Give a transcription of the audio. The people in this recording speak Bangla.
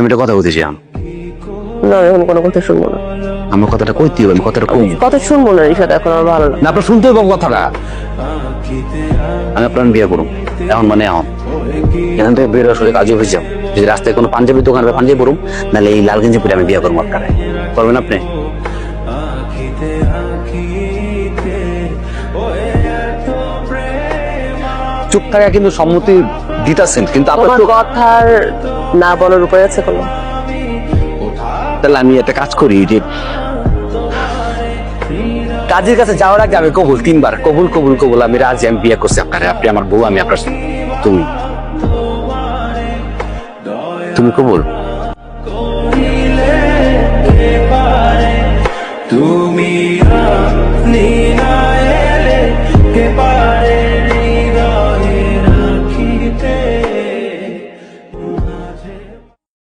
আমি একটা কথা বলতেছি না আমি এখন কোনো কথা শুনবো না। আমার কথাটা কইতে হবে, আমি কথাটা কই কথা শুনবো না রিশাদ, এখন আমার ভালো না। না, আপনার শুনতে হবে কথাটা। আমি আপনার বিয়ে করুন এখন, মানে এখন এখান থেকে বের আসলে কাজে হয়ে যাও। যদি রাস্তায় কোনো পাঞ্জাবি দোকান হবে পাঞ্জাবি পড়ুন, নাহলে এই লাল গেঞ্জি পরে আমি বিয়ে করবো আপনারা। করবেন আপনি? চুপ থাকা কিন্তু সম্মতি দিতেছেন, কিন্তু আপনার তোমার কথার না বলার উপায় আছে কোনো? তাহলে আমি একটা কাজ করি, যে কাজের কাছে যাওয়ার আগে আমি কবুল 3 বার কবুল কবুল কবুল, আমি রাজি, আমি বিয়ে করছি আপনারে, আপনি আমার বউ, আমি আপনার তুমি তুমি কবুল? তুমি